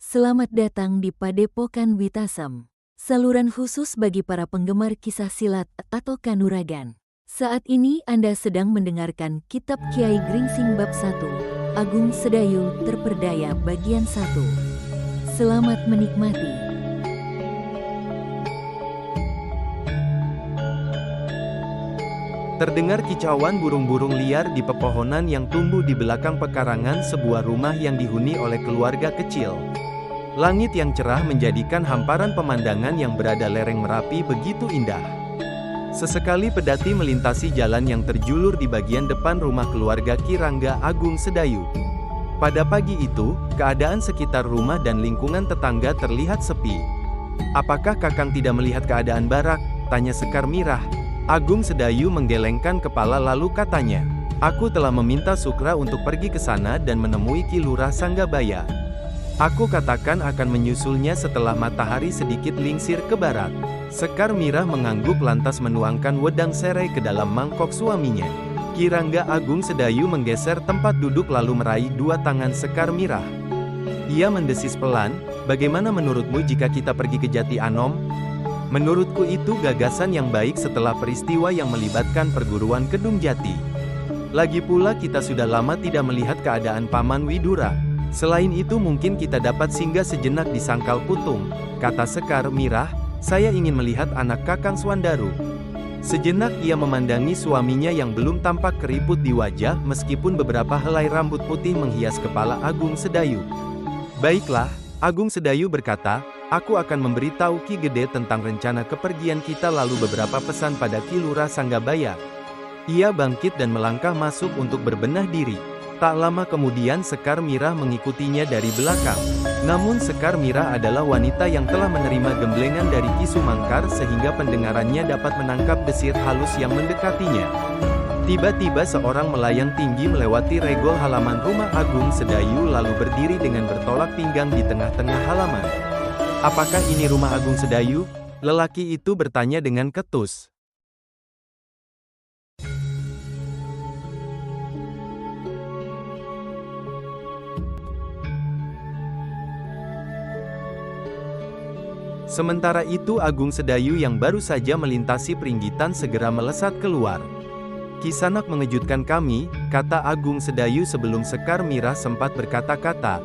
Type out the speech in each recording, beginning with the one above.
Selamat datang di Padepokan Witasem, saluran khusus bagi para penggemar kisah silat atau kanuragan. Saat ini Anda sedang mendengarkan Kitab Kiai Gringsing Bab 1, Agung Sedayu Terperdaya Bagian 1. Selamat menikmati. Terdengar kicauan burung-burung liar di pepohonan yang tumbuh di belakang pekarangan sebuah rumah yang dihuni oleh keluarga kecil. Langit yang cerah menjadikan hamparan pemandangan yang berada lereng Merapi begitu indah. Sesekali pedati melintasi jalan yang terjulur di bagian depan rumah keluarga Ki Rangga Agung Sedayu. Pada pagi itu, keadaan sekitar rumah dan lingkungan tetangga terlihat sepi. "Apakah Kakang tidak melihat keadaan barak?" tanya Sekar Mirah. Agung Sedayu menggelengkan kepala lalu katanya, "Aku telah meminta Sukra untuk pergi ke sana dan menemui Ki Lurah Sanggabaya. Aku katakan akan menyusulnya setelah matahari sedikit lingsir ke barat." Sekar Mirah mengangguk lantas menuangkan wedang serai ke dalam mangkok suaminya. Ki Rangga Agung Sedayu menggeser tempat duduk lalu meraih dua tangan Sekar Mirah. Ia mendesis pelan, "Bagaimana menurutmu jika kita pergi ke Jati Anom? Menurutku itu gagasan yang baik setelah peristiwa yang melibatkan perguruan Kedung Jati. Lagi pula kita sudah lama tidak melihat keadaan Paman Widura. Selain itu mungkin kita dapat singgah sejenak di Sangkal Putung," kata Sekar Mirah, "saya ingin melihat anak Kakang Swandaru." Sejenak ia memandangi suaminya yang belum tampak keriput di wajah meskipun beberapa helai rambut putih menghias kepala Agung Sedayu. "Baiklah," Agung Sedayu berkata, "aku akan memberitahu Ki Gede tentang rencana kepergian kita lalu beberapa pesan pada Ki Lurah Sanggabaya." Ia bangkit dan melangkah masuk untuk berbenah diri. Tak lama kemudian Sekar Mirah mengikutinya dari belakang. Namun Sekar Mirah adalah wanita yang telah menerima gemblengan dari Ki Sumangkar sehingga pendengarannya dapat menangkap desir halus yang mendekatinya. Tiba-tiba seorang melayang tinggi melewati regol halaman rumah Agung Sedayu lalu berdiri dengan bertolak pinggang di tengah-tengah halaman. "Apakah ini rumah Agung Sedayu?" lelaki itu bertanya dengan ketus. Sementara itu Agung Sedayu yang baru saja melintasi peringgitan segera melesat keluar. "Kisanak mengejutkan kami," kata Agung Sedayu sebelum Sekar Mirah sempat berkata-kata.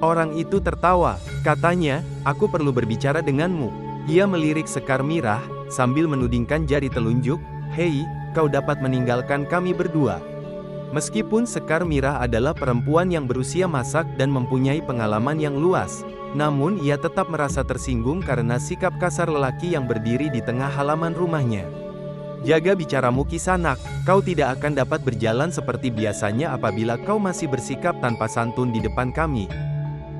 Orang itu tertawa, katanya, "Aku perlu berbicara denganmu." Ia melirik Sekar Mirah, sambil menudingkan jari telunjuk, "Hei, kau dapat meninggalkan kami berdua." Meskipun Sekar Mirah adalah perempuan yang berusia masak dan mempunyai pengalaman yang luas, namun ia tetap merasa tersinggung karena sikap kasar lelaki yang berdiri di tengah halaman rumahnya. "Jaga bicaramu Kisanak, kau tidak akan dapat berjalan seperti biasanya apabila kau masih bersikap tanpa santun di depan kami."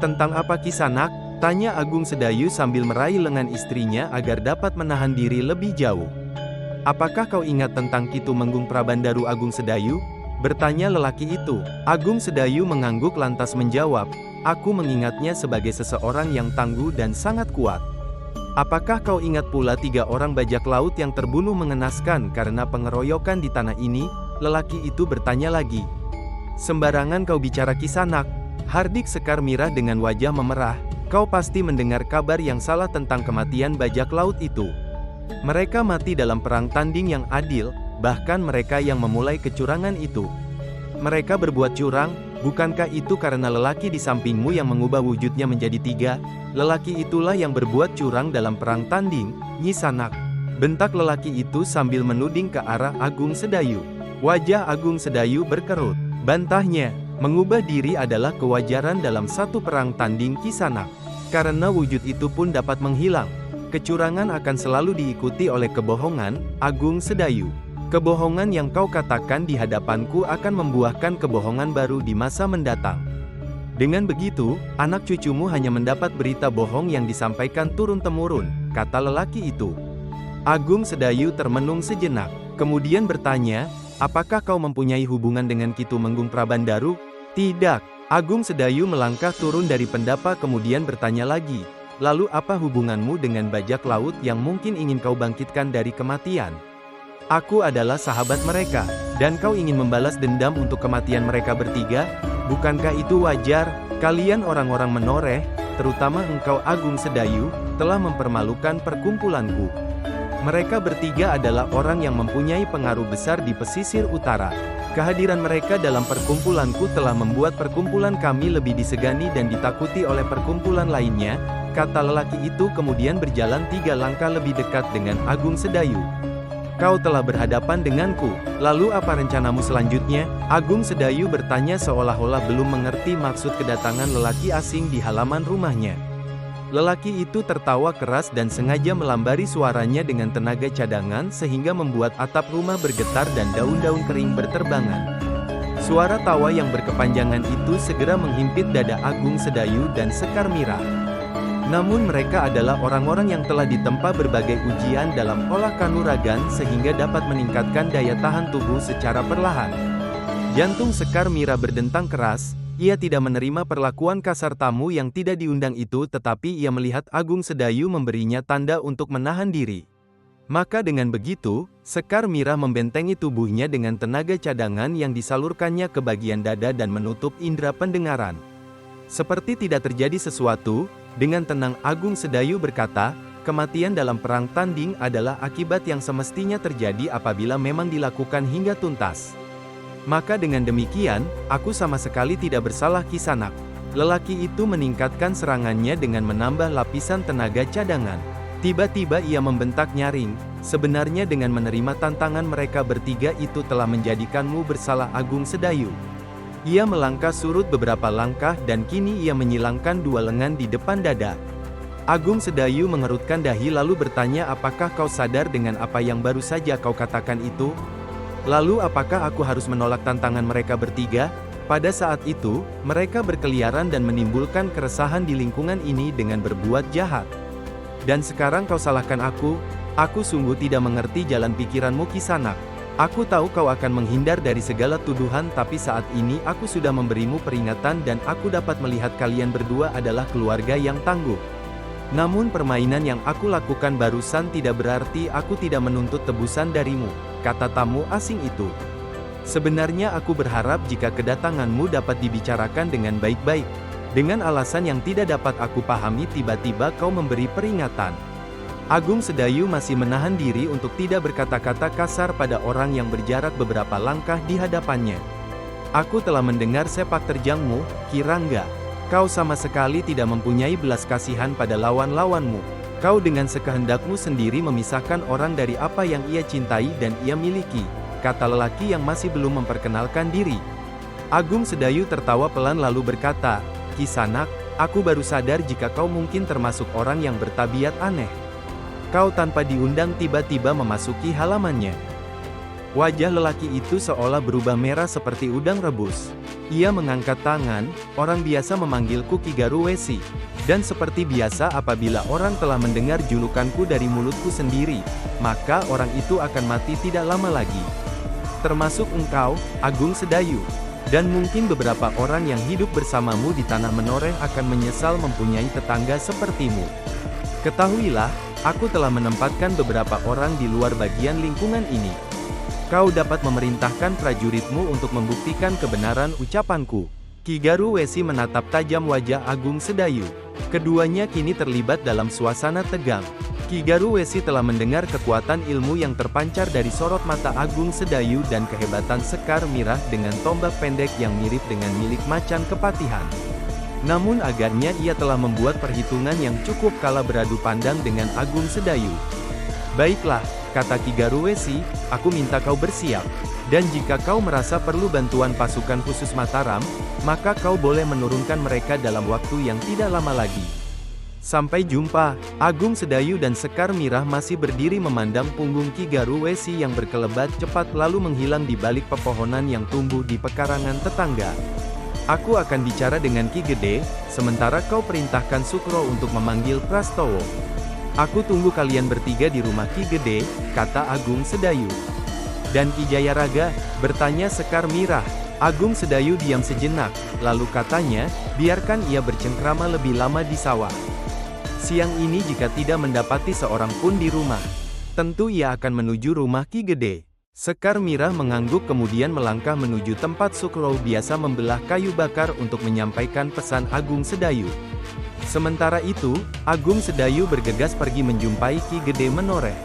"Tentang apa Kisanak?" tanya Agung Sedayu sambil meraih lengan istrinya agar dapat menahan diri lebih jauh. "Apakah kau ingat tentang Ki Tumenggung Prabandaru Agung Sedayu?" bertanya lelaki itu. Agung Sedayu mengangguk lantas menjawab, "Aku mengingatnya sebagai seseorang yang tangguh dan sangat kuat." "Apakah kau ingat pula 3 orang bajak laut yang terbunuh mengenaskan karena pengeroyokan di tanah ini?" lelaki itu bertanya lagi. "Sembarangan kau bicara Kisanak," hardik Sekar Mirah dengan wajah memerah, "kau pasti mendengar kabar yang salah tentang kematian bajak laut itu. Mereka mati dalam perang tanding yang adil, bahkan mereka yang memulai kecurangan itu. Mereka berbuat curang, bukankah itu karena lelaki di sampingmu yang mengubah wujudnya menjadi 3? Lelaki itulah yang berbuat curang dalam perang tanding, Nyi Sanak," bentak lelaki itu sambil menuding ke arah Agung Sedayu. Wajah Agung Sedayu berkerut. Bantahnya, "Mengubah diri adalah kewajaran dalam satu perang tanding Kisanak. Karena wujud itu pun dapat menghilang. Kecurangan akan selalu diikuti oleh kebohongan, Agung Sedayu. Kebohongan yang kau katakan di hadapanku akan membuahkan kebohongan baru di masa mendatang. Dengan begitu, anak cucumu hanya mendapat berita bohong yang disampaikan turun-temurun," kata lelaki itu. Agung Sedayu termenung sejenak, kemudian bertanya, "Apakah kau mempunyai hubungan dengan Ki Tumenggung Prabandaru?" "Tidak." Agung Sedayu melangkah turun dari pendapa kemudian bertanya lagi, "Lalu apa hubunganmu dengan bajak laut yang mungkin ingin kau bangkitkan dari kematian?" "Aku adalah sahabat mereka, dan kau ingin membalas dendam untuk kematian mereka bertiga? Bukankah itu wajar? Kalian orang-orang menoreh," terutama engkau Agung Sedayu, telah mempermalukan perkumpulanku. Mereka bertiga adalah orang yang mempunyai pengaruh besar di pesisir utara. Kehadiran mereka dalam perkumpulanku telah membuat perkumpulan kami lebih disegani dan ditakuti oleh perkumpulan lainnya, kata lelaki itu kemudian berjalan 3 langkah lebih dekat dengan Agung Sedayu. Kau telah berhadapan denganku, lalu apa rencanamu selanjutnya? Agung Sedayu bertanya seolah-olah belum mengerti maksud kedatangan lelaki asing di halaman rumahnya. Lelaki itu tertawa keras dan sengaja melambari suaranya dengan tenaga cadangan sehingga membuat atap rumah bergetar dan daun-daun kering berterbangan. Suara tawa yang berkepanjangan itu segera menghimpit dada Agung Sedayu dan Sekar Mirah. Namun mereka adalah orang-orang yang telah ditempa berbagai ujian dalam olah kanuragan sehingga dapat meningkatkan daya tahan tubuh secara perlahan. Jantung Sekar Mirah berdentang keras. Ia tidak menerima perlakuan kasar tamu yang tidak diundang itu, tetapi ia melihat Agung Sedayu memberinya tanda untuk menahan diri. Maka dengan begitu, Sekar Mirah membentengi tubuhnya dengan tenaga cadangan yang disalurkannya ke bagian dada dan menutup indera pendengaran. Seperti tidak terjadi sesuatu, dengan tenang Agung Sedayu berkata, kematian dalam perang tanding adalah akibat yang semestinya terjadi apabila memang dilakukan hingga tuntas. Maka dengan demikian, aku sama sekali tidak bersalah Kisanak. Lelaki itu meningkatkan serangannya dengan menambah lapisan tenaga cadangan. Tiba-tiba ia membentak nyaring, sebenarnya dengan menerima tantangan mereka bertiga itu telah menjadikanmu bersalah Agung Sedayu. Ia melangkah surut beberapa langkah dan kini ia menyilangkan 2 lengan di depan dada. Agung Sedayu mengerutkan dahi lalu bertanya, apakah kau sadar dengan apa yang baru saja kau katakan itu? Lalu apakah aku harus menolak tantangan mereka bertiga? Pada saat itu, mereka berkeliaran dan menimbulkan keresahan di lingkungan ini dengan berbuat jahat. Dan sekarang kau salahkan aku sungguh tidak mengerti jalan pikiranmu Kisanak. Aku tahu kau akan menghindar dari segala tuduhan, tapi saat ini aku sudah memberimu peringatan dan aku dapat melihat kalian berdua adalah keluarga yang tangguh. Namun permainan yang aku lakukan barusan tidak berarti aku tidak menuntut tebusan darimu, kata tamu asing itu. Sebenarnya aku berharap jika kedatanganmu dapat dibicarakan dengan baik-baik. Dengan alasan yang tidak dapat aku pahami tiba-tiba kau memberi peringatan. Agung Sedayu masih menahan diri untuk tidak berkata-kata kasar pada orang yang berjarak beberapa langkah di hadapannya. Aku telah mendengar sepak terjangmu, Kirangga. Kau sama sekali tidak mempunyai belas kasihan pada lawan-lawanmu. Kau dengan sekehendakmu sendiri memisahkan orang dari apa yang ia cintai dan ia miliki, kata lelaki yang masih belum memperkenalkan diri. Agung Sedayu tertawa pelan lalu berkata, Kisanak, aku baru sadar jika kau mungkin termasuk orang yang bertabiat aneh. Kau tanpa diundang tiba-tiba memasuki halamannya. Wajah lelaki itu seolah berubah merah seperti udang rebus. Ia mengangkat tangan, orang biasa memanggilku Ki Garuwesi. Dan seperti biasa apabila orang telah mendengar julukanku dari mulutku sendiri, maka orang itu akan mati tidak lama lagi. Termasuk engkau, Agung Sedayu. Dan mungkin beberapa orang yang hidup bersamamu di Tanah Menoreh akan menyesal mempunyai tetangga sepertimu. Ketahuilah, aku telah menempatkan beberapa orang di luar bagian lingkungan ini. Kau dapat memerintahkan prajuritmu untuk membuktikan kebenaran ucapanku. Ki Garuwesi menatap tajam wajah Agung Sedayu. Keduanya kini terlibat dalam suasana tegang. Ki Garuwesi telah mendengar kekuatan ilmu yang terpancar dari sorot mata Agung Sedayu dan kehebatan Sekar Mirah dengan tombak pendek yang mirip dengan milik macan kepatihan. Namun agaknya ia telah membuat perhitungan yang cukup kala beradu pandang dengan Agung Sedayu. Baiklah, kata Ki Garuwesi, aku minta kau bersiap. Dan jika kau merasa perlu bantuan pasukan khusus Mataram, maka kau boleh menurunkan mereka dalam waktu yang tidak lama lagi. Sampai jumpa. Agung Sedayu dan Sekar Mirah masih berdiri memandang punggung Ki Garuwesi yang berkelebat cepat lalu menghilang di balik pepohonan yang tumbuh di pekarangan tetangga. Aku akan bicara dengan Ki Gede, sementara kau perintahkan Sukro untuk memanggil Prastowo. Aku tunggu kalian bertiga di rumah Ki Gede, kata Agung Sedayu. Dan Ki Jayaraga, bertanya Sekar Mirah. Agung Sedayu diam sejenak, lalu katanya, biarkan ia bercengkrama lebih lama di sawah. Siang ini jika tidak mendapati seorang pun di rumah, tentu ia akan menuju rumah Ki Gede. Sekar Mirah mengangguk kemudian melangkah menuju tempat Sukro biasa membelah kayu bakar untuk menyampaikan pesan Agung Sedayu. Sementara itu, Agung Sedayu bergegas pergi menjumpai Ki Gede Menoreh.